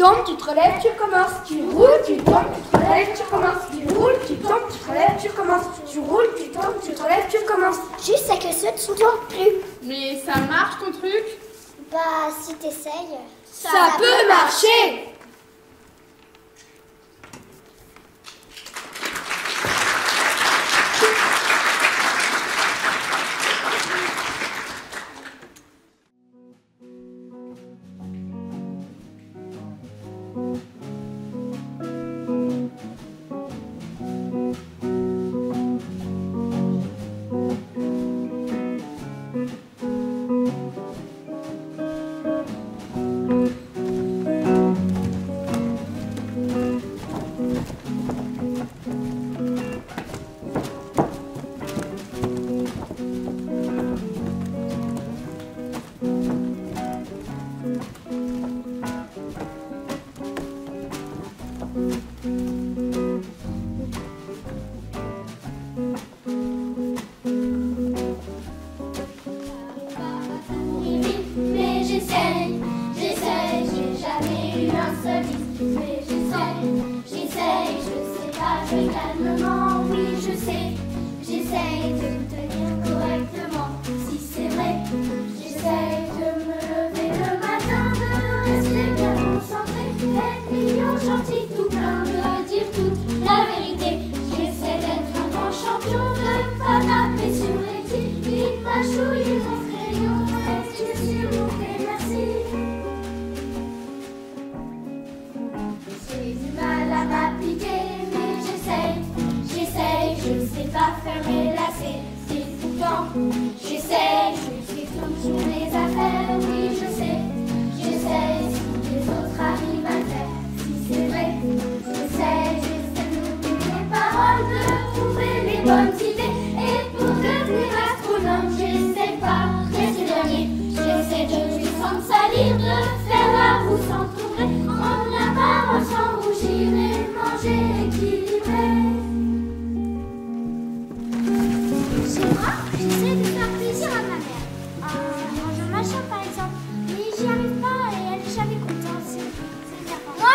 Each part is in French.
tombes, tu te relèves, tu recommences. Tu roules, tu tombes, tu te relèves, tu recommences. Tu roules, tu tombes, tu te relèves, tu recommences. Tu roules, tu tombes, tu te relèves, tu recommences. Juste avec le saut, tu ne tombes plus. Mais ça marche ton truc? Bah, si t'essayes. Ça peut marcher.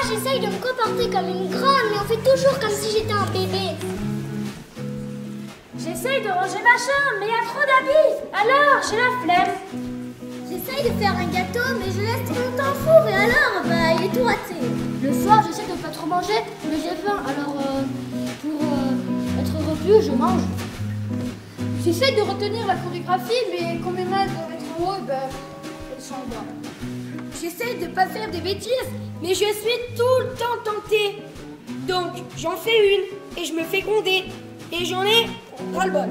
J'essaye de me comporter comme une grande, mais on fait toujours comme si j'étais un bébé. J'essaye de ranger ma chambre, mais il y a trop d'habits. Alors, j'ai la flemme. J'essaye de faire un gâteau, mais je laisse tout longtemps au four, et alors, bah, il est tout raté. Le soir, j'essaie de pas trop manger, mais j'ai faim, alors pour être repu, je mange. J'essaie de retenir la chorégraphie, mais quand mes mains doivent être en haut, ben, elles sont en bas. J'essaie de pas faire des bêtises, mais je suis tout le temps tentée. Donc, j'en fais une, et je me fais gronder. Et j'en ai ras-le-bol.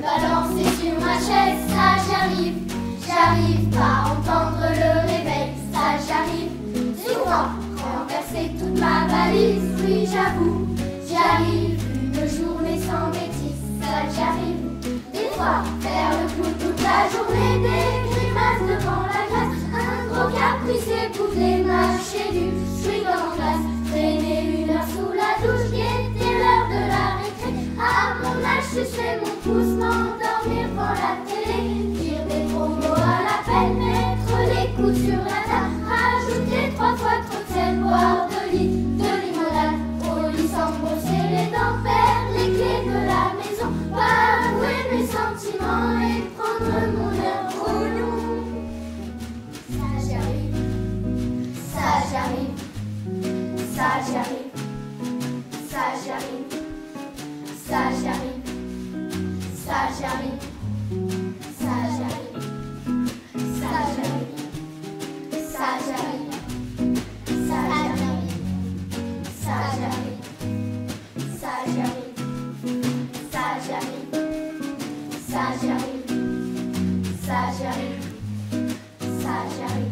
Balancer sur ma chaise, ça j'arrive. J'arrive pas à entendre le réveil, ça j'arrive. Souvent, renverser toute ma valise, oui j'avoue. J'y arrive, une journée sans bêtises, ça j'arrive. Des fois, faire le clown toute la journée, des grimaces devant la glace. Un gros caprice épouser, mâcher du chewing en glace. Traîner une heure sous la douche, guetter l'heure de la récré. À mon âge, sucer mon pouce, m'endormir devant la télé. Dire des promos à l'appel, mettre les coups sur la table. Rajouter 3 fois trop de sel, boire de limonade. Au lit sans brosser les dents, perdre les clés de la maison. Pas avouer mes sentiments et prendre mon air grognon. Ça j'arrive, ça j'arrive, ça j'arrive, ça j'arrive, ça j'arrive, ça j'arrive, ça j'arrive, ça j'arrive, ça j'arrive, ça j'arrive, ça j'arrive, ça j'arrive, ça j'arrive, ça j'arrive, ça j'arrive, ça j'arrive,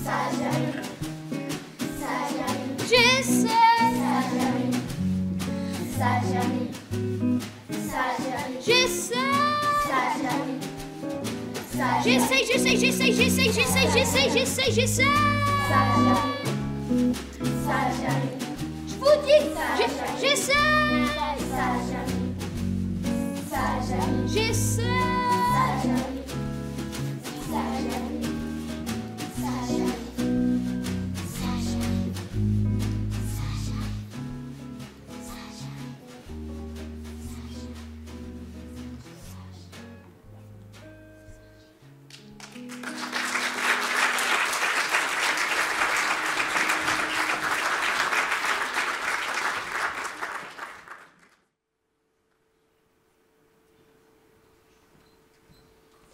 ça j'arrive, ça j'arrive. J'essaie. Ça j'arrive, ça j'arrive, ça j'arrive. J'essaie. Ça j'arrive, ça j'arrive. J'essaie. Ça j'arrive, ça j'arrive. Je vous dis, j'essaie. Ça j'arrive, ça j'arrive. J'essaie.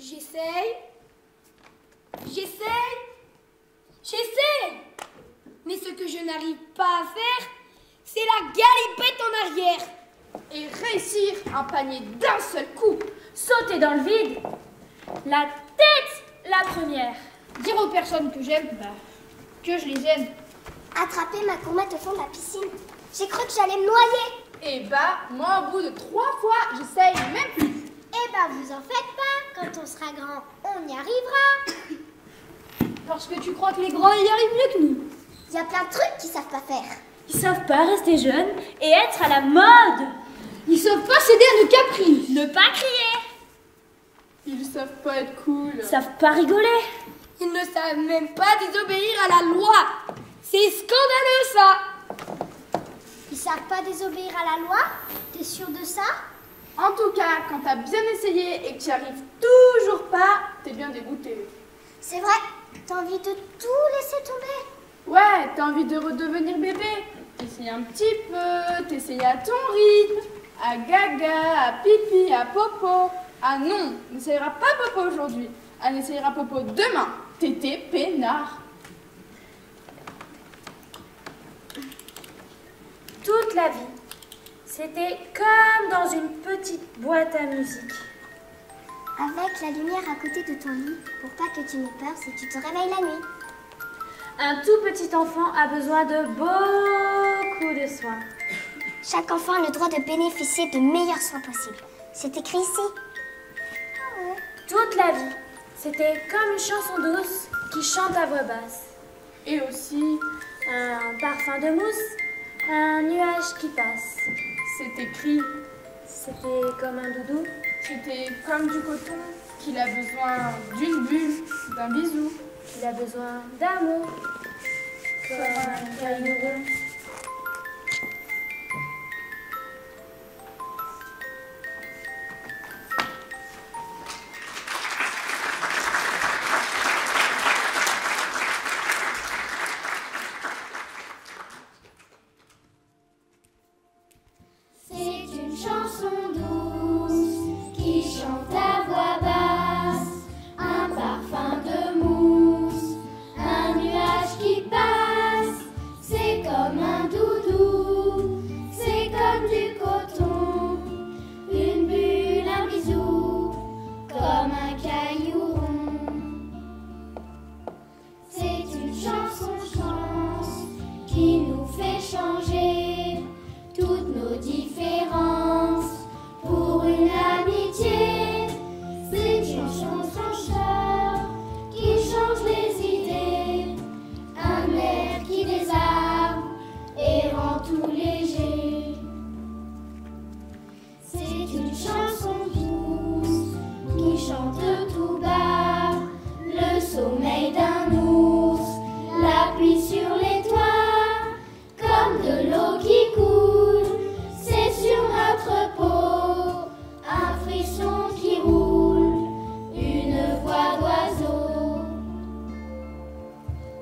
J'essaye. Mais ce que je n'arrive pas à faire, c'est la galipette en arrière. Et réussir un panier d'un seul coup. Sauter dans le vide. La tête, la première. Dire aux personnes que j'aime, que je les aime. Attraper ma comète au fond de la piscine. J'ai cru que j'allais me noyer. Et moi au bout de 3 fois, j'essaye même plus. Vous en faites pas. Quand on sera grand, on y arrivera. Parce que tu crois que les grands y arrivent mieux que nous. Il y a plein de trucs qu'ils savent pas faire. Ils savent pas rester jeunes et être à la mode. Ils savent pas céder à nos caprices. Ne pas crier. Ils savent pas être cool. Ils savent pas rigoler. Ils ne savent même pas désobéir à la loi. C'est scandaleux, ça. Ils savent pas désobéir à la loi. T'es sûr de ça? En tout cas, quand t'as bien essayé et que tu n'y arrives toujours pas, t'es bien dégoûté. C'est vrai. T'as envie de tout laisser tomber. Ouais, t'as envie de redevenir bébé. T'essayes un petit peu, t'essayes à ton rythme, à gaga, à pipi, à popo. Ah non, n'essayera pas popo aujourd'hui. Elle essayera popo demain. Tété peinard. Toute la vie, c'était comme dans une petite boîte à musique. Avec la lumière à côté de ton lit, pour pas que tu n'aies peur si tu te réveilles la nuit. Un tout petit enfant a besoin de beaucoup de soins. Chaque enfant a le droit de bénéficier de meilleurs soins possibles. C'est écrit ici. Toute la vie, c'était comme une chanson douce qui chante à voix basse. Et aussi, Un parfum de mousse, un nuage qui passe. c'est écrit, C'était comme un doudou. c'était comme du coton, qu'il a besoin d'une bulle, d'un bisou. Il a besoin d'amour, comme un caillou rond. C'est une chanson douce qui chante à voix basse, un parfum de mousse, un nuage qui passe. C'est comme un doudou, c'est comme du coton, une bulle, un bisou, comme un caillou rond. C'est une chanson chance qui nous fait changer toutes nos différences pour une amitié. C'est une chanson chère qui change les idées, un air qui désarme et rend tout léger. C'est une chanson douce qui chante tout bas le sommeil d'un ours, la pluie sur les toits, comme de l'eau qui coule, c'est sur notre peau, un frisson qui roule, une voix d'oiseau.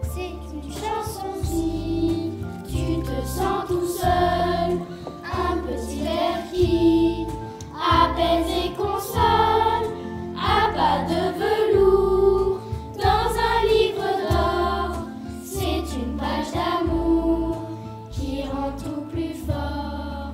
C'est une chanson si tu te sens tout seul, un petit verre qui apaise et console, à pas de velours, dans un livre d'or, c'est une page d'amour qui rend tout plus fort.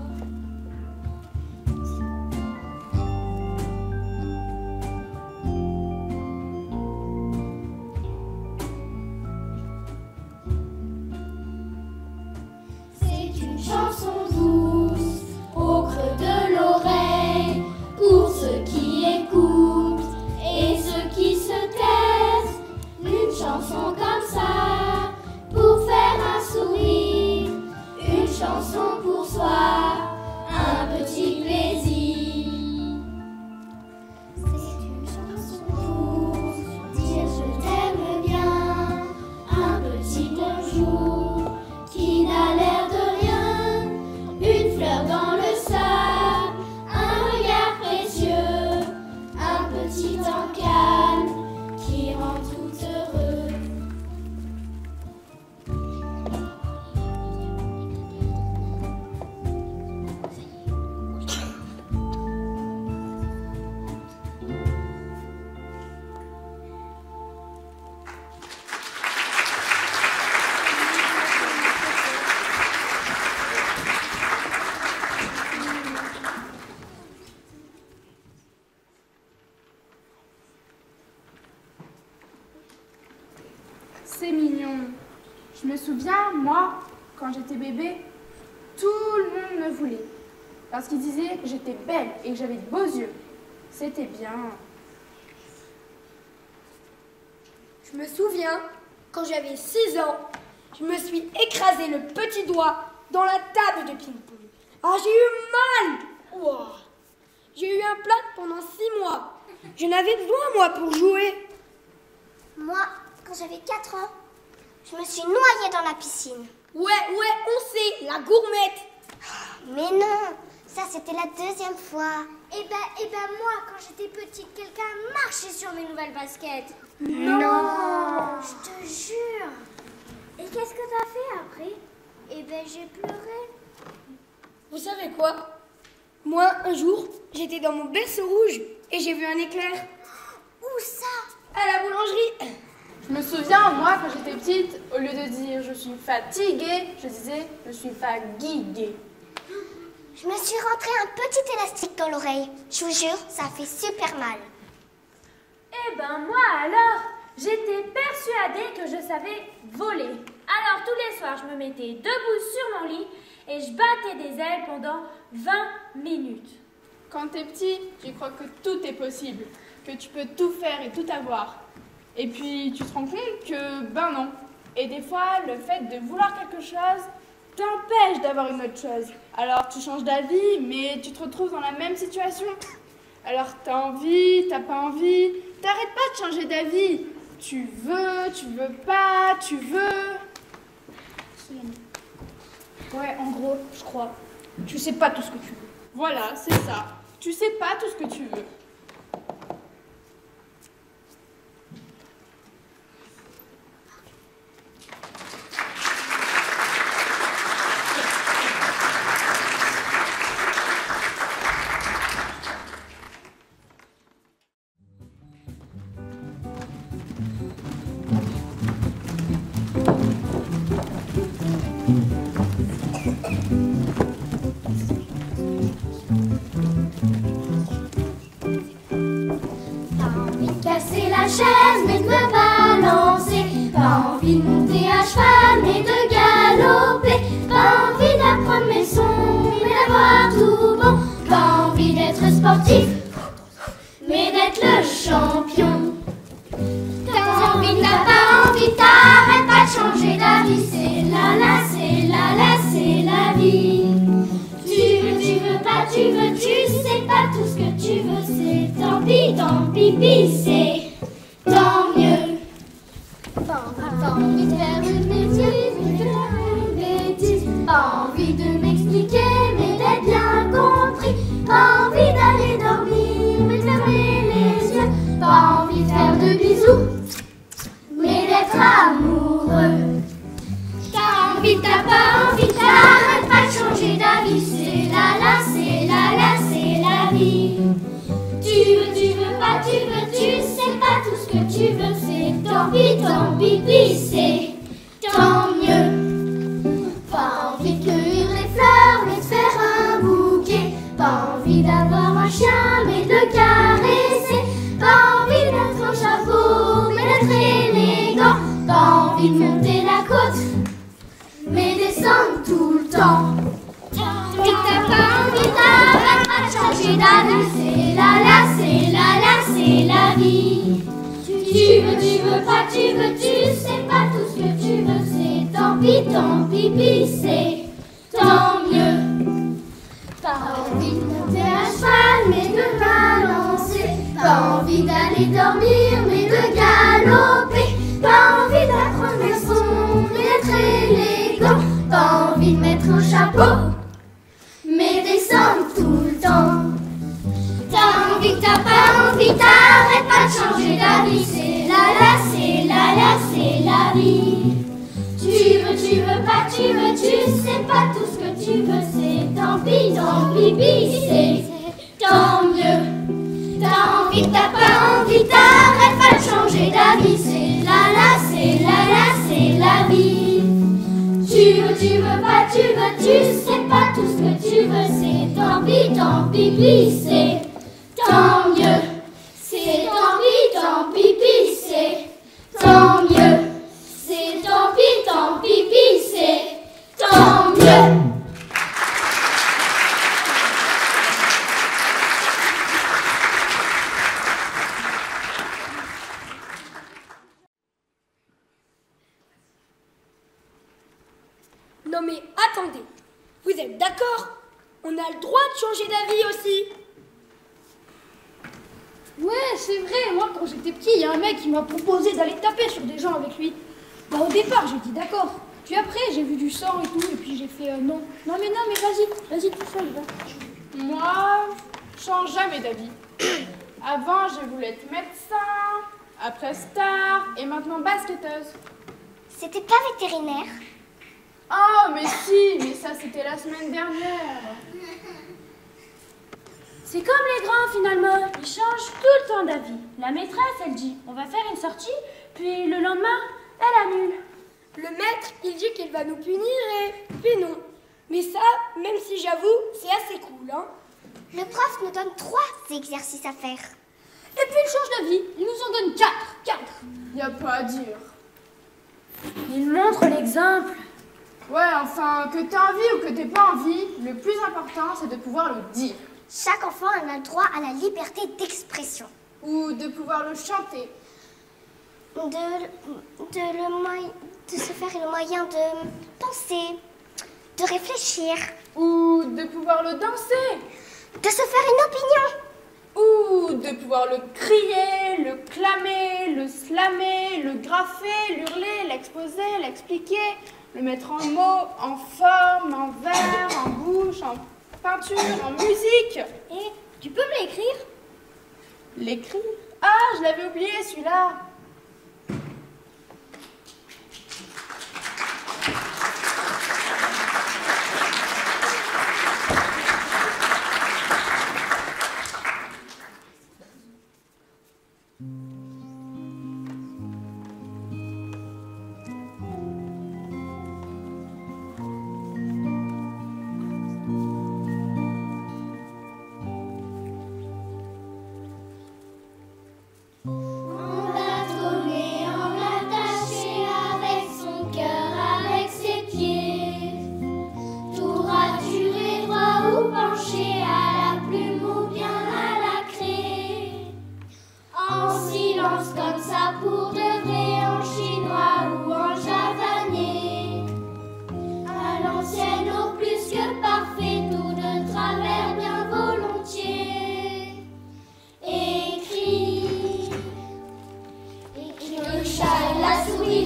C'est une chanson douce au creux de l'oreille pour ceux qui écoutent et ceux qui se taisent. Une chanson comme ça pour faire un sourire, une chanson pour soi, un petit plaisir. C'est une chanson pour dire je t'aime bien, un petit bonjour qui n'a l'air de rien, une fleur dans le sable, un regard précieux, un petit temps calme qui rend tout heureux. c'est mignon. Je me souviens, moi, quand j'étais bébé, tout le monde me voulait. Parce qu'ils disaient que j'étais belle et que j'avais de beaux yeux. C'était bien. Je me souviens, quand j'avais 6 ans, je me suis écrasé le petit doigt dans la table de ping-pong. Ah, j'ai eu mal. Ouah. J'ai eu un plâtre pendant 6 mois. Je n'avais besoin, moi, pour jouer. Moi, quand j'avais 4 ans, je me suis noyée dans la piscine. Ouais, on sait, la gourmette. Mais non, ça c'était la 2e fois. Eh ben moi, quand j'étais petite, quelqu'un a marché sur mes nouvelles baskets. Non, je te jure. Et qu'est-ce que t'as fait après? Eh ben j'ai pleuré. Vous savez quoi? Moi, un jour, j'étais dans mon berceau rouge et j'ai vu un éclair. Où ça? À la boulangerie. Je me souviens, moi, quand j'étais petite, au lieu de dire je suis fatiguée, je disais je suis fatiguée. Je me suis rentré un petit élastique dans l'oreille. Je vous jure, ça fait super mal. Eh ben moi alors, j'étais persuadée que je savais voler. Alors tous les soirs, je me mettais debout sur mon lit et je battais des ailes pendant 20 minutes. Quand t'es petit, tu crois que tout est possible, que tu peux tout faire et tout avoir. Et puis tu te rends compte que, ben non. Et des fois, le fait de vouloir quelque chose t'empêche d'avoir une autre chose. Alors tu changes d'avis, mais tu te retrouves dans la même situation. Alors t'as envie, t'as pas envie, t'arrêtes pas de changer d'avis. Tu veux pas, tu veux. Ouais, en gros, je crois. Tu sais pas tout ce que tu veux. Voilà, c'est ça. Tu sais pas tout ce que tu veux. Casser la chaise mais de me balancer. Pas envie de monter à cheval mais de galoper. Pas envie d'apprendre mes sons mais d'avoir tout bon. Pas envie d'être sportif mais d'être le champion. T'as envie, t'as pas envie, t'arrêtes pas de changer d'avis. C'est la vie. Tu veux pas, tu sais pas tout ce que tu veux. C'est tant pis, c'est tant mieux. Pas envie de faire une bêtise, pas envie de m'expliquer, mais d'être bien compris. Pas envie d'aller dormir, mais de fermer les yeux. Pas envie de faire de bisous, mais d'être amoureux. T'as envie, t'as pas envie, t'arrêtes pas de changer d'avis. C'est la vie. Tu veux pas, tu sais pas tout ce que tu veux. C'est tant pis, c'est tant mieux. Pas envie de cueillir les fleurs, mais de faire un bouquet. Pas envie d'avoir un chien, mais de le caresser. Pas envie de mettre un chapeau, mais d'être élégant. Pas envie de monter la côte, mais descendre tout le temps. Et t'as pas envie, t'arrêtes pas de changer d'avis. C'est la vie. Tu veux pas, tu sais pas tout ce que tu veux. C'est tant pis, c'est tant mieux. Pas envie de monter à cheval, mais de balancer. Pas envie d'aller dormir, mais de galoper. Pas envie d'apprendre mes sons, mais d'être élégant. Pas envie de mettre un chapeau, mais descendre tout le temps. T'as envie, t'as pas envie, t'arrêtes pas de changer d'avis. C'est la vie. Tu veux pas, tu sais pas tout ce que tu veux. C'est tant pis, c'est tant mieux. T'as envie, t'as pas envie, t'arrêtes pas de changer d'avis. C'est la vie. Tu veux pas, tu sais pas tout ce que tu veux. C'est tant pis, c'est tant mieux. C'est tant pis, c'est tant mieux. C'est Non mais attendez, vous êtes d'accord? On a le droit de changer d'avis aussi. Ouais, c'est vrai, moi quand j'étais petit, il y a un mec qui m'a proposé d'aller taper sur des gens avec lui. Bah au départ, j'ai dit d'accord. Puis après, j'ai vu du sang et tout, et puis j'ai fait non. Non mais vas-y tout seul, va. Moi, je change jamais d'avis. Avant, je voulais être médecin, après star, et maintenant basketteuse. C'était pas vétérinaire? Oh, mais si, mais ça c'était la semaine dernière. C'est comme les grands finalement, ils changent tout le temps d'avis. La maîtresse, elle dit, on va faire une sortie, puis le lendemain, elle annule. Le maître, il dit qu'il va nous punir et puis non. Mais ça, même si j'avoue, c'est assez cool, hein. Le prof nous donne 3 exercices à faire. Et puis il change d'avis, il nous en donne 4. Y a pas à dire. Il montre l'exemple. Ouais, enfin, que t'aies envie ou que t'aies pas envie, le plus important c'est de pouvoir le dire. Chaque enfant a le droit à la liberté d'expression. Ou de pouvoir le chanter. De se faire le moyen de penser, de réfléchir, Ou de pouvoir le danser. de se faire une opinion. Ou de pouvoir le crier, le clamer, le slammer, le graffer, l'hurler, l'exposer, l'expliquer, le mettre en mots, en forme, en vers, en bouche, en peinture, en musique. Et tu peux me l'écrire? L'écrire? Ah, je l'avais oublié celui-là.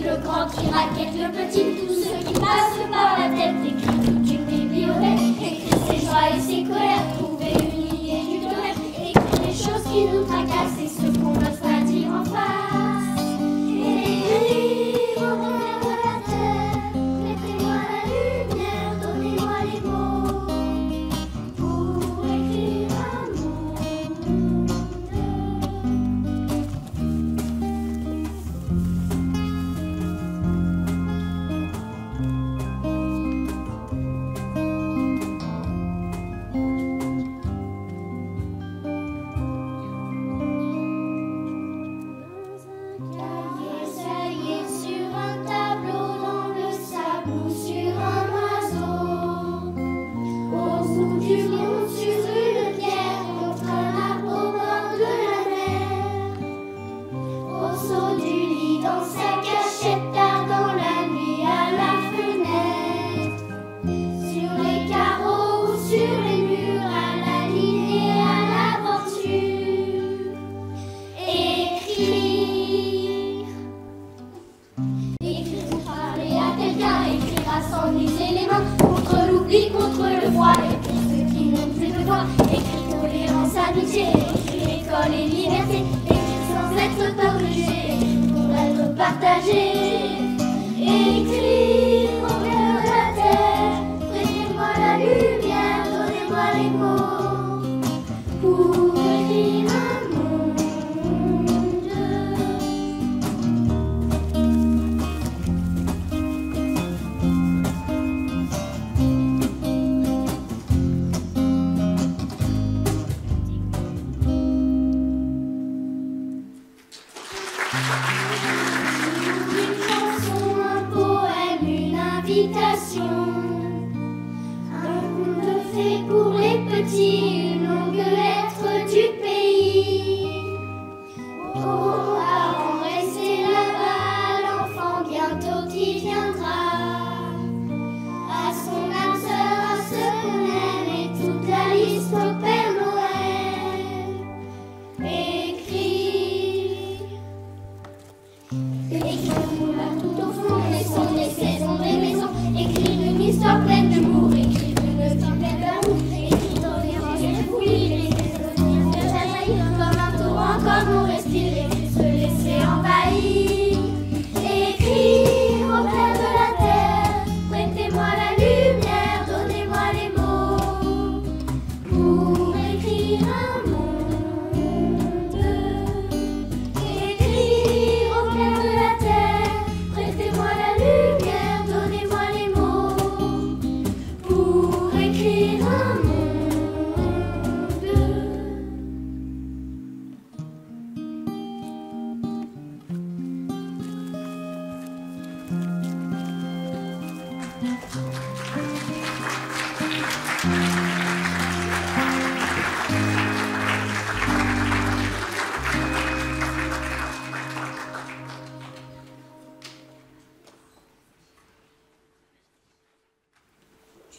Le grand qui raquette le petit, tout ce qui passe par la tête, écrit toute une bibliothèque, écrit ses joies et ses colères, trouver une idée du tonnerre, écrit les choses qui nous tracassent et ce qu'on n'ose pas dire en face. Écrire au travers de la terre, mettez-moi la lumière, donnez-moi les mots pour écrire un monde.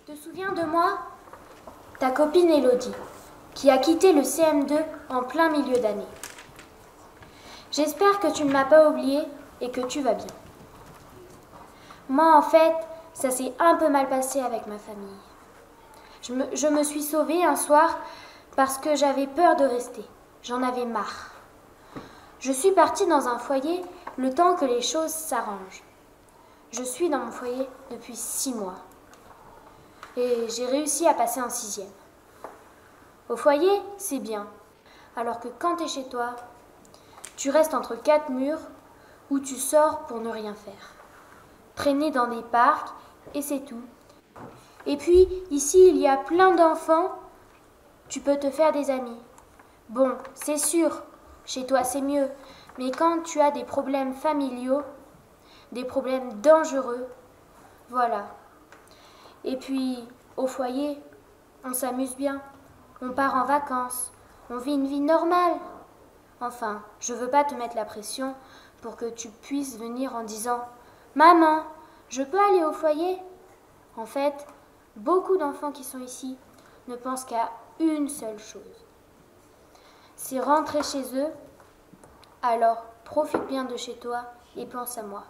Tu te souviens de moi? Ta copine Élodie, qui a quitté le CM2 en plein milieu d'année. J'espère que tu ne m'as pas oubliée et que tu vas bien. Moi, en fait, ça s'est un peu mal passé avec ma famille. Je me suis sauvée un soir parce que j'avais peur de rester. J'en avais marre. Je suis partie dans un foyer le temps que les choses s'arrangent. Je suis dans mon foyer depuis 6 mois. Et j'ai réussi à passer en 6e. Au foyer, c'est bien. Alors que quand t'es chez toi, tu restes entre 4 murs ou tu sors pour ne rien faire. Traîner dans des parcs et c'est tout. Et puis, ici, il y a plein d'enfants. Tu peux te faire des amis. Bon, c'est sûr, chez toi c'est mieux. Mais quand tu as des problèmes familiaux, des problèmes dangereux, voilà. Et puis, au foyer, on s'amuse bien. On part en vacances. On vit une vie normale. Enfin, je veux pas te mettre la pression pour que tu puisses venir en disant « Maman, je peux aller au foyer ?» En fait, beaucoup d'enfants qui sont ici ne pensent qu'à une seule chose. C'est rentrer chez eux. Alors, profite bien de chez toi et pense à moi,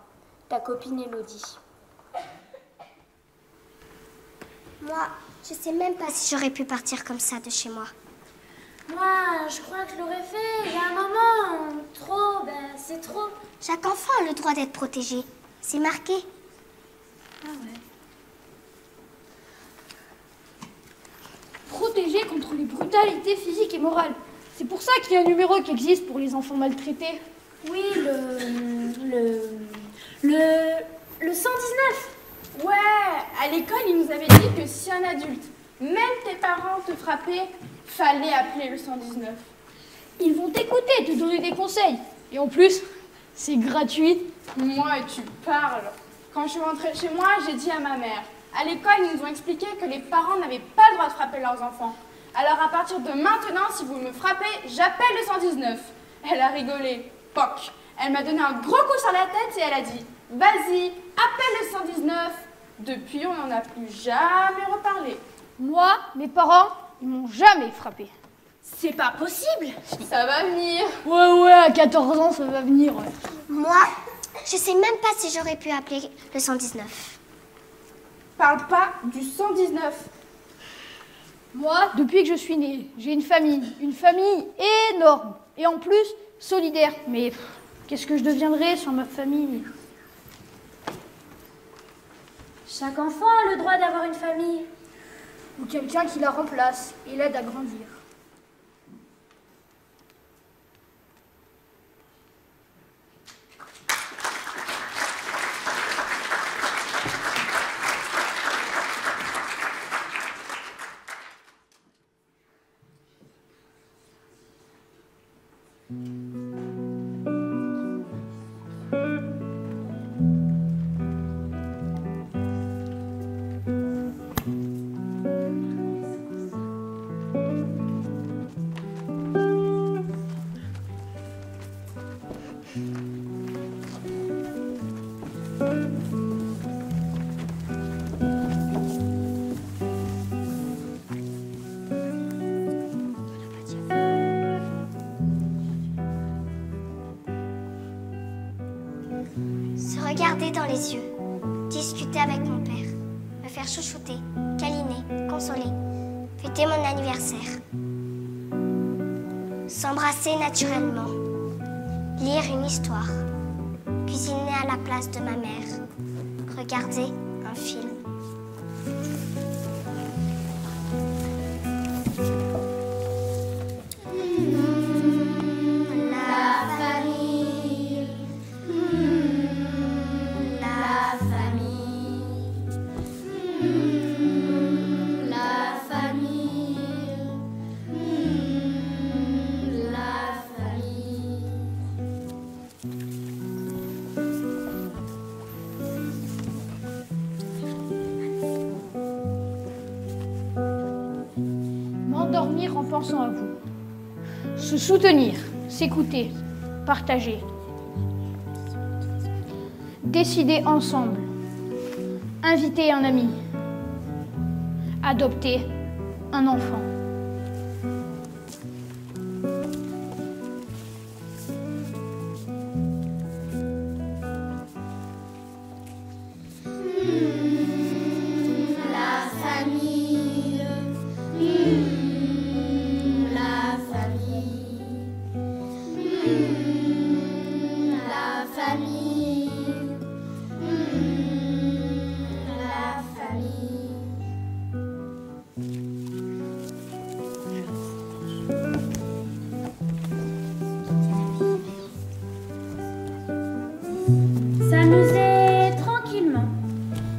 ta copine Élodie. Moi, je sais même pas si j'aurais pu partir comme ça de chez moi. Moi, je crois que je l'aurais fait. Il y a un moment, trop, c'est trop. Chaque enfant a le droit d'être protégé. C'est marqué. Ah ouais. Protégé contre les brutalités physiques et morales. C'est pour ça qu'il y a un numéro qui existe pour les enfants maltraités. Oui, le 119. Ouais, à l'école, ils nous avaient dit que si un adulte, même tes parents, te frappaient, fallait appeler le 119. Ils vont t'écouter, te donner des conseils. Et en plus, c'est gratuit. Moi, tu parles. Quand je suis rentrée chez moi, j'ai dit à ma mère. À l'école, ils nous ont expliqué que les parents n'avaient pas le droit de frapper leurs enfants. Alors à partir de maintenant, si vous me frappez, j'appelle le 119. Elle a rigolé. Poc. Elle m'a donné un gros coup sur la tête et elle a dit « Vas-y, appelle le 119 ». Depuis, on n'en a plus jamais reparlé. Moi, mes parents, ils m'ont jamais frappé. C'est pas possible. Ça va venir. Ouais, à 14 ans, ça va venir. Ouais. Moi, je sais même pas si j'aurais pu appeler le 119. Parle pas du 119. Moi, depuis que je suis née, j'ai une famille énorme. Et en plus, solidaire. Mais qu'est-ce que je deviendrai sans ma famille? Chaque enfant a le droit d'avoir une famille. Ou quelqu'un qui la remplace et l'aide à grandir. Se regarder dans les yeux, discuter avec mon père, me faire chouchouter, câliner, consoler, fêter mon anniversaire, s'embrasser naturellement, lire une histoire, cuisiner à la place de ma mère, regarder un film. M'endormir en pensant à vous. Se soutenir, s'écouter, partager. Décider ensemble. Inviter un ami. adopter un enfant. S'amuser tranquillement,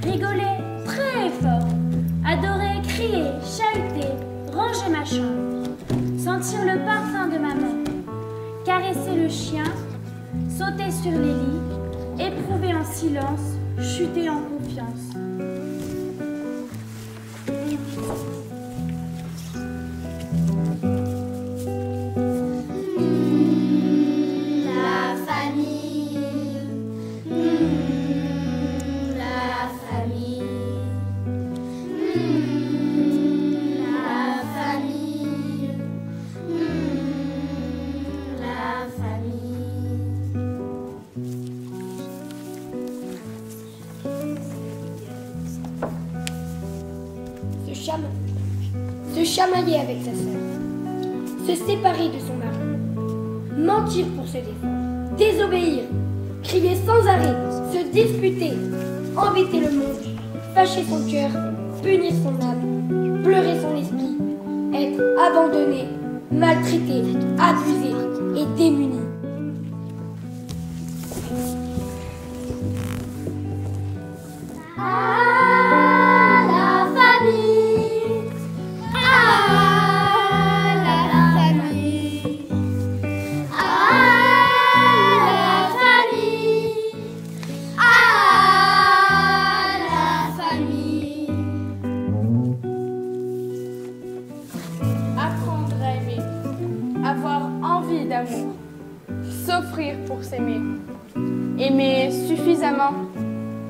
rigoler très fort, adorer, crier, chahuter, ranger ma chambre, sentir le parfum de maman, caresser le chien, sauter sur les lits, éprouver en silence, chuter en confiance. Se chamailler avec sa sœur, se séparer de son mari, mentir pour se défendre, désobéir, crier sans arrêt, se disputer, embêter le monde, fâcher son cœur, punir son âme, pleurer son esprit, être abandonné, maltraité, abusé et démuni. S'offrir pour s'aimer, aimer suffisamment,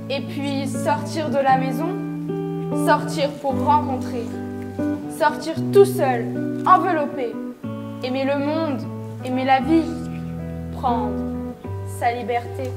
et puis sortir de la maison, sortir pour rencontrer, sortir tout seul, enveloppé, aimer le monde, aimer la vie, prendre sa liberté.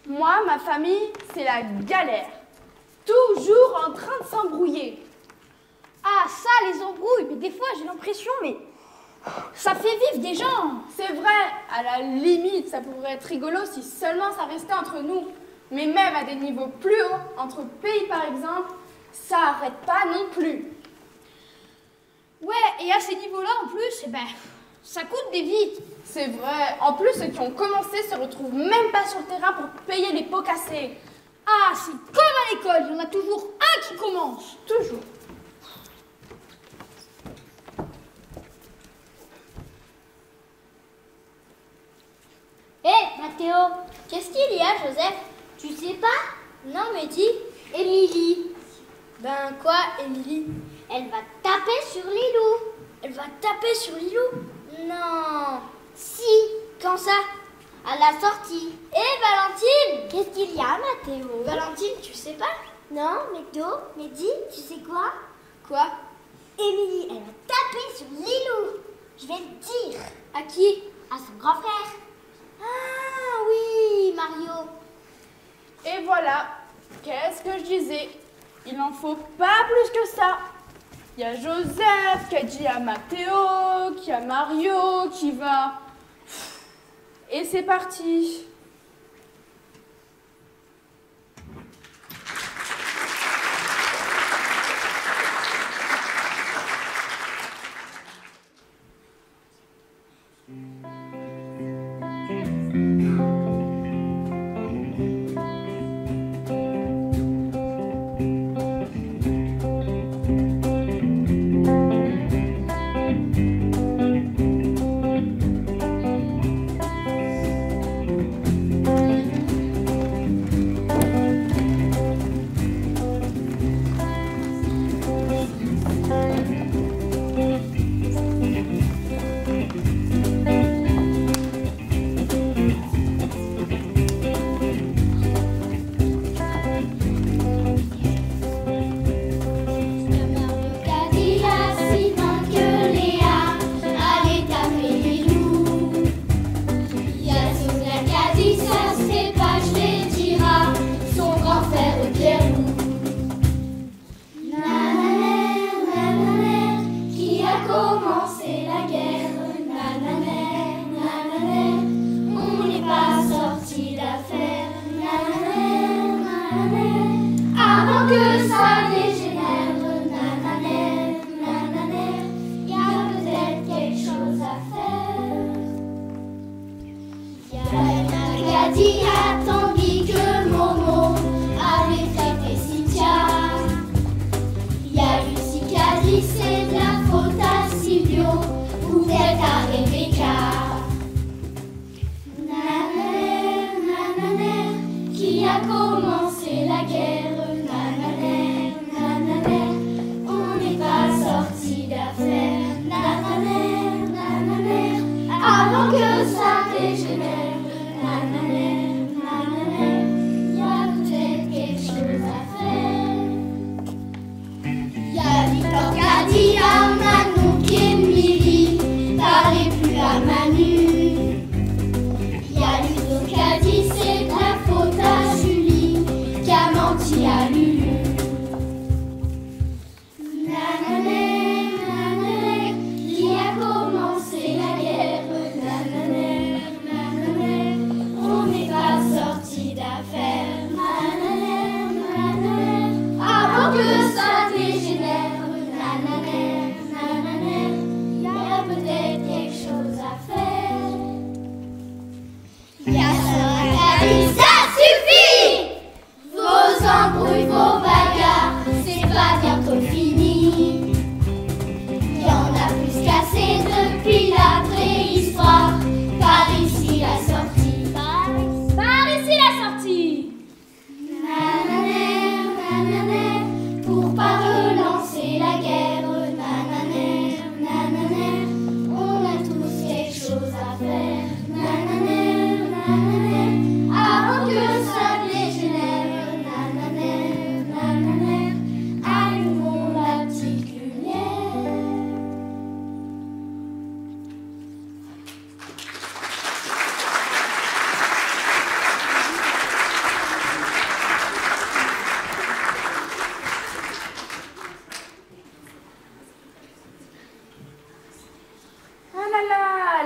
Moi, ma famille, c'est la galère. Toujours en train de s'embrouiller. Ah, ça, les embrouilles, mais des fois, j'ai l'impression, mais ça fait vivre des gens. C'est vrai, à la limite, ça pourrait être rigolo si seulement ça restait entre nous. Mais même à des niveaux plus hauts, entre pays par exemple, ça arrête pas non plus. Ouais, et à ces niveaux-là, en plus, eh ben, ça coûte des vies. C'est vrai. En plus, ceux qui ont commencé se retrouvent même pas sur le terrain pour payer les pots cassés. Ah, c'est comme à l'école, il y en a toujours un qui commence. Toujours. Hé, Mathéo, qu'est-ce qu'il y a, Joseph? Tu sais pas? Non, mais dis, Émilie. Ben quoi, Émilie? Elle va taper sur Lilou. Elle va taper sur Lilou? Non. Si, quand ça? À la sortie. Hé, Valentine! Qu'est-ce qu'il y a, Mathéo? Valentine, tu sais pas? Non, mais dis, tu sais quoi? Quoi? Émilie, elle va taper sur Lilou. Je vais le dire. À qui? À son grand frère. Ah oui, Mario. Et voilà, qu'est-ce que je disais? Il n'en faut pas plus que ça. Il y a Joseph qui a dit à Mathéo, qui a Mario, qui va... Et c'est parti.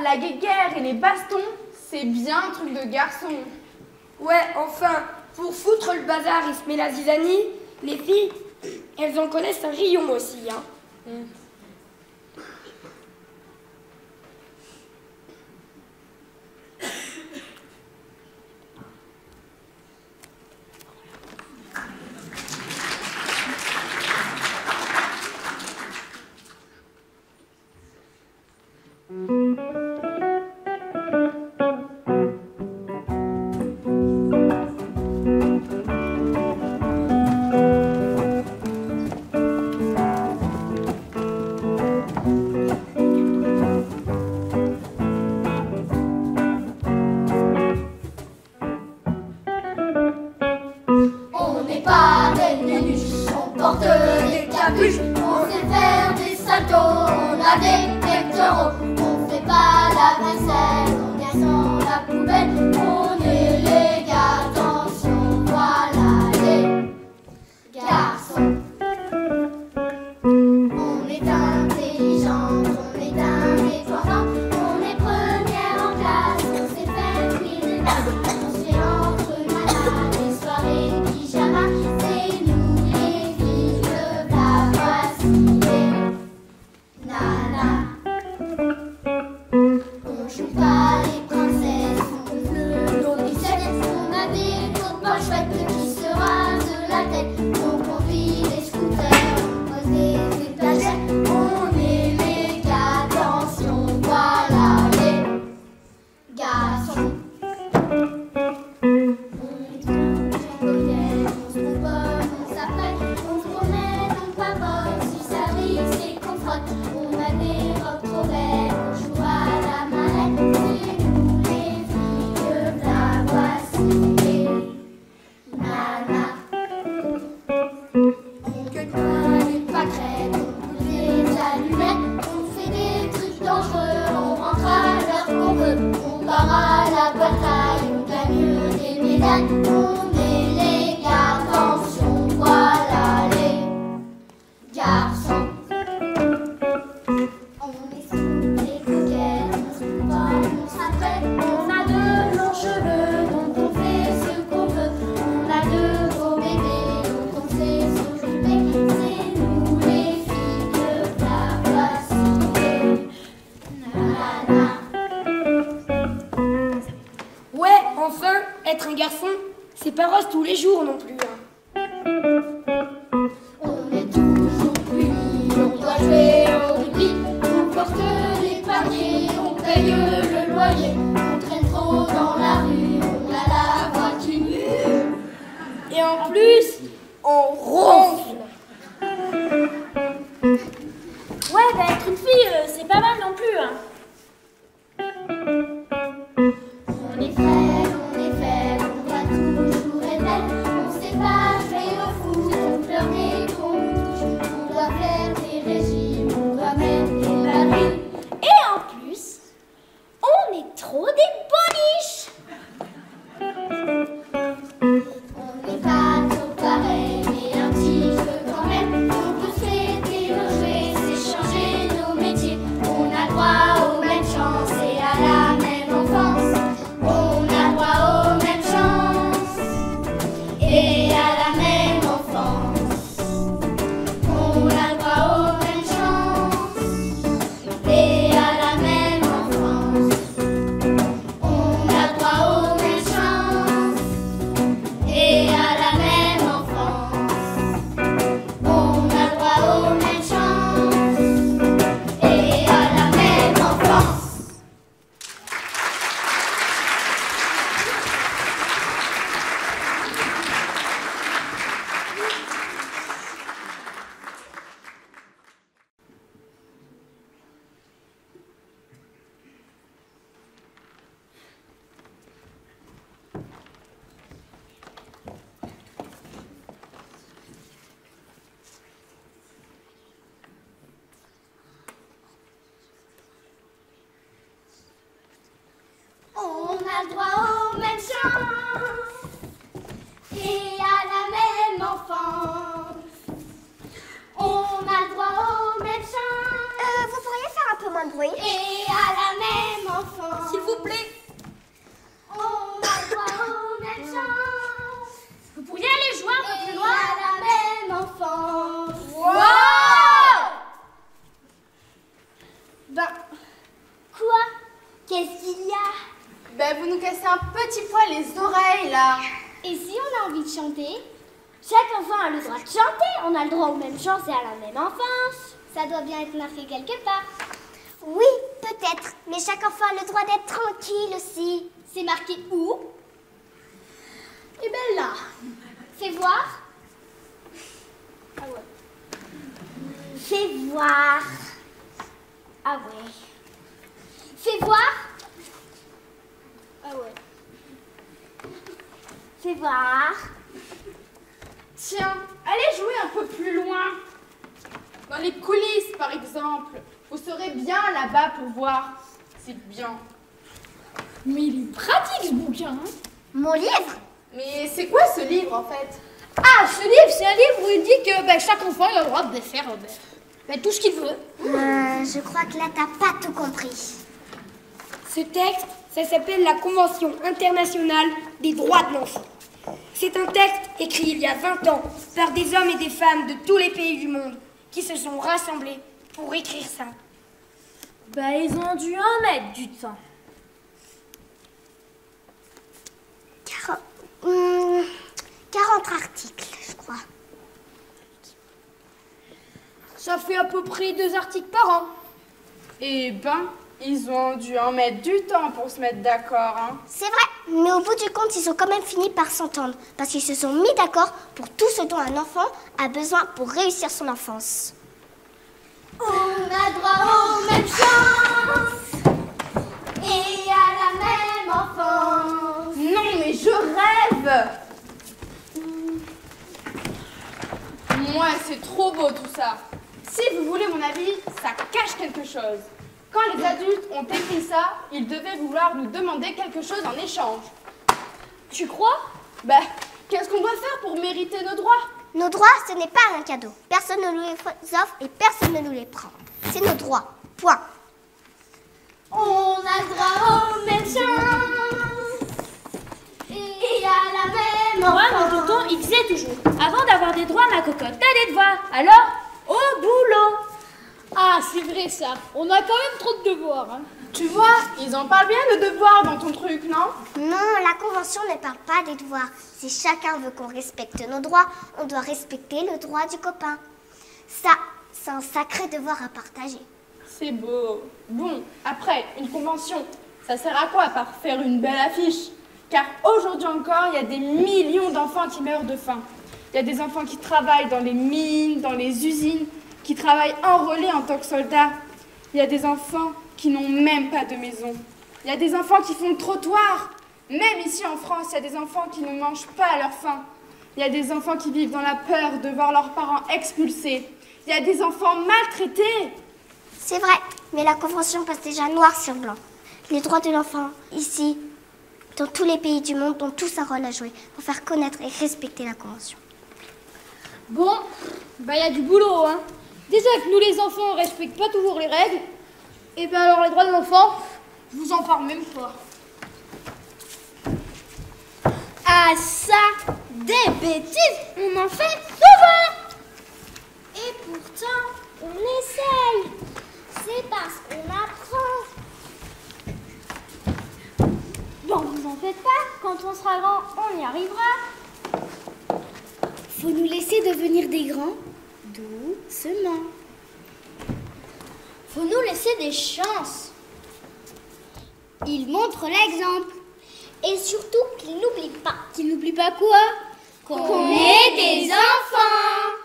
La guéguerre et les bastons, c'est bien un truc de garçon. Ouais, enfin, pour foutre le bazarisme et la zizanie, les filles, elles en connaissent un rayon aussi, hein. On n'est pas des nunuches, on porte des capuches, on sait faire des saltos, on a des pectoraux, on fait pas la vaisselle, on descend la poubelle, on est les gars, attention, voilà les... montagne. On est les gars, attention, voilà les garçons. On est sous les coquettes, on se contente, on s'apprête. On a de longs cheveux, donc on fait ce qu'on veut. On a de beaux bébés, donc on sait s'occuper. C'est nous les filles de la cité. Nanana. Ouais, enfin, être un garçon, c'est pas rose tous les jours non plus. On est toujours unis, on doit jouer au rugby. On porte les paniers, on paye le loyer. On traîne trop dans la rue, on a la voiture. Et en plus, on ronfle. Ouais, bah être une fille, c'est pas mal non plus. Hein. On est faible, on doit toujours être belle. On sait pas jouer au foot, on pleure dès qu'on nous touche. On doit faire des régimes, on doit mettre des balles. Et en plus, on est trop des boniches. On n'est pas tout pareil, mais un petit peu quand même. On peut fêter nos jouets, s'échanger nos métiers. On a droit aux mêmes chances et à la même enfance. On a droit aux mêmes chances et à la même enfance. On a droit aux mêmes chances et à la même enfance. On a droit aux mêmes chances et à la même enfance. On a droit aux mêmes chances et à la même enfance. On a le droit aux mêmes chances et à la même enfance. On a le droit aux mêmes chances Vous pourriez faire un peu moins de bruit? et à la même enfance. S'il vous plaît. On a le droit aux mêmes chances Vous pourriez aller jouer un peu plus et loin? à la même enfance. Ben, Quoi? Qu'est-ce qu'il y a? ben, vous nous cassez un petit poil les oreilles, là. Et si on a envie de chanter? Chaque enfant a le droit de chanter. On a le droit aux mêmes chances et à la même enfance. Ça doit bien être marqué quelque part. Oui, peut-être. Mais chaque enfant a le droit d'être tranquille aussi. C'est marqué où? Eh ben là. Fais voir. Ah ouais. Fais voir. Ah ouais. Fais voir. Ah ouais. Fais voir. Tiens, allez jouer un peu plus loin. Dans les coulisses, par exemple. Vous serez bien là-bas pour voir. C'est bien. Mais il est pratique ce bouquin. Hein. Mon livre? Mais c'est quoi ce livre, en fait? Ah, ce livre, c'est un livre où il dit que chaque enfant il a le droit de faire tout ce qu'il veut. Je crois que là, t'as pas tout compris. Ce texte, ça s'appelle la Convention internationale des droits de l'enfant. C'est un texte écrit il y a 20 ans par des hommes et des femmes de tous les pays du monde qui se sont rassemblés pour écrire ça. Bah, ils ont dû en mettre du temps. 40 articles, je crois. Ça fait à peu près 2 articles par an. Eh ben, ils ont dû en mettre du temps pour se mettre d'accord, hein. C'est vrai, mais au bout du compte, ils ont quand même fini par s'entendre. Parce qu'ils se sont mis d'accord pour tout ce dont un enfant a besoin pour réussir son enfance. On a droit aux mêmes chances et à la même enfance. Non, mais je rêve. Moi, c'est trop beau tout ça. Si vous voulez mon avis, ça cache quelque chose. Quand les adultes ont écrit ça, ils devaient vouloir nous demander quelque chose en échange. Tu crois? Qu'est-ce qu'on doit faire pour mériter nos droits? Nos droits, ce n'est pas un cadeau. Personne ne nous les offre et personne ne nous les prend. C'est nos droits. Point. On a le droit au médecin et à la même Moi, mon tonton, il disait toujours, avant d'avoir des droits, ma cocotte, t'as des devoirs. Alors, au boulot. Ah, c'est vrai ça. On a quand même trop de devoirs. Hein. Tu vois, ils en parlent bien de devoirs dans ton truc, non? Non, la Convention ne parle pas des devoirs. Si chacun veut qu'on respecte nos droits, on doit respecter le droit du copain. Ça, c'est un sacré devoir à partager. C'est beau. Bon, après, une convention, ça sert à quoi à part faire une belle affiche? Car aujourd'hui encore, il y a des millions d'enfants qui meurent de faim. Il y a des enfants qui travaillent dans les mines, dans les usines, qui travaillent enrôlés en tant que soldats. Il y a des enfants qui n'ont même pas de maison. Il y a des enfants qui font le trottoir. Même ici en France, il y a des enfants qui ne mangent pas à leur faim. Il y a des enfants qui vivent dans la peur de voir leurs parents expulsés. Il y a des enfants maltraités. C'est vrai, mais la Convention passe déjà noir sur blanc. Les droits de l'enfant, ici, dans tous les pays du monde, ont tous un rôle à jouer pour faire connaître et respecter la Convention. Bon, y a du boulot, hein. Déjà que nous les enfants, on respecte pas toujours les règles. Et alors les droits de l'enfant, je vous en parle même pas. Ah ça, des bêtises, on en fait souvent. Et pourtant, on essaye. C'est parce qu'on apprend. Bon, vous en faites pas, quand on sera grand, on y arrivera. Faut nous laisser devenir des grands doucement. Faut nous laisser des chances. Il montre l'exemple. Et surtout qu'il n'oublie pas. Qu'il n'oublie pas quoi? Qu'on est des enfants.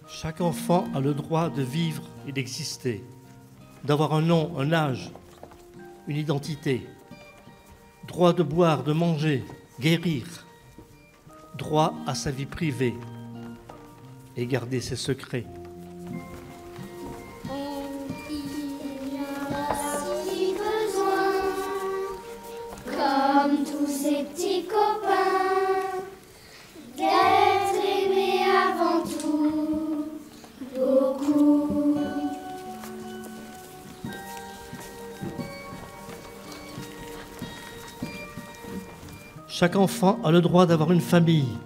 Chaque enfant a le droit de vivre et d'exister, d'avoir un nom, un âge, une identité, droit de boire, de manger, guérir, droit à sa vie privée et garder ses secrets. Il a si besoin, comme tous ses petits copains, d'être aimé avant tout, beaucoup. Chaque enfant a le droit d'avoir une famille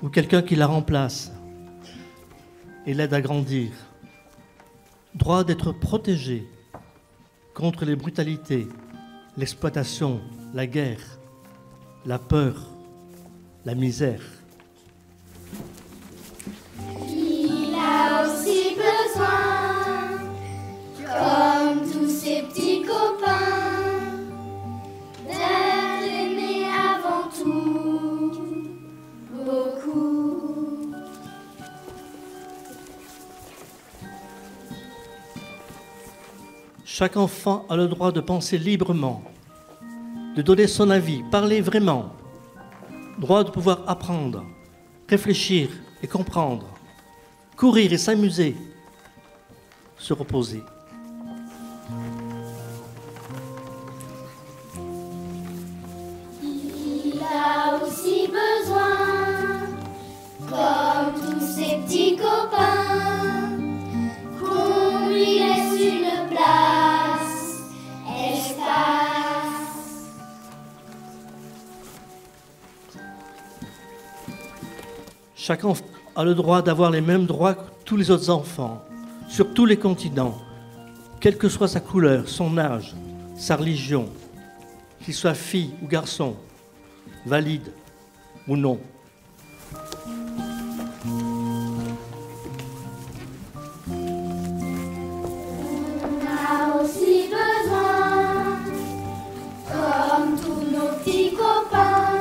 ou quelqu'un qui la remplace et l'aide à grandir. Droit d'être protégé contre les brutalités, l'exploitation, la guerre, la peur, la misère. Il a aussi besoin, comme tous ses petits copains, d'être aimé avant tout, beaucoup. Chaque enfant a le droit de penser librement, de donner son avis, parler vraiment. Droit de pouvoir apprendre, réfléchir et comprendre, courir et s'amuser, se reposer. Il a aussi besoin, comme tous ses petits copains, qu'on lui laisse une place, espace. Chaque enfant a le droit d'avoir les mêmes droits que tous les autres enfants, sur tous les continents, quelle que soit sa couleur, son âge, sa religion, qu'il soit fille ou garçon, valide ou non. On a aussi besoin, comme tous nos petits copains,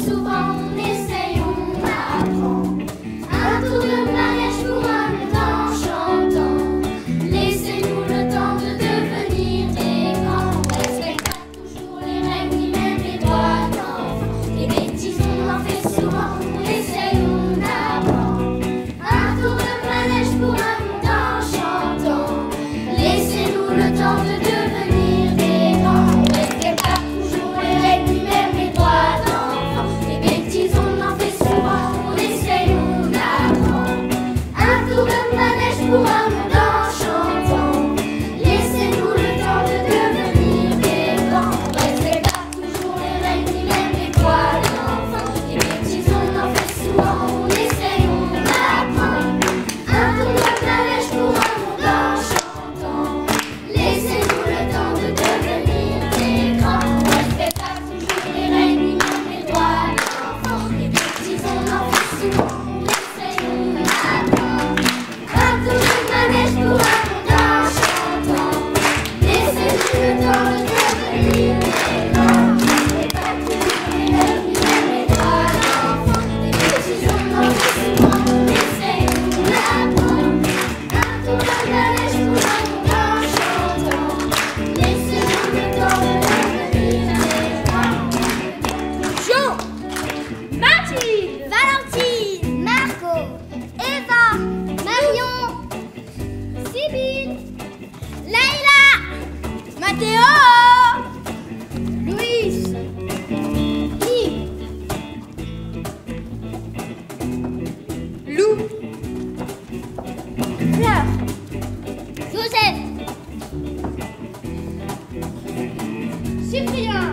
souvent, on essaye, on apprend. Un tour de mariage pour un temps chantant. Laissez-nous le temps de devenir des grands. On respecte pas toujours les règles ni même les droits d'enfants. Les bêtises on en fait souvent, on essaye, on apprend. Un tour de manège pour un temps chantant. Laissez-nous le temps de devenir des grands. On respecte pas toujours les règles ni même les droits d'enfants. Les bêtises on en fait souvent, on essaye, on apprend. Un tour de manège pour un temps chantant. Laissez-nous le temps de devenir des grands. On respecte pas toujours les règles ni même les droits d'enfants. Les bêtises on en fait souvent, on essaye, on apprend. Un tour de manège pour un temps chantant. Laissez-nous le temps de devenir des grands. On respecte pas toujours les règles ni même les droits d'enfants. Les bêtises on en fait souvent, on essaye, on apprend. Un tour de manège pour un temps chantant. Laissez-nous le temps de devenir des grands. On respecte pas toujours les règles ni même les droits d'enfants. Les bêtises on en fait souvent, on essaye, on apprend. Un tour de manège pour un temps chantant. Laissez-nous le temps de devenir des grands. Jean, Mathilde, Valentine, Marco, Eva, Marion, Sibylle, Leïla, Mathéo, Louis, Yves, Lou, Fleur, Joseph, Cyprien,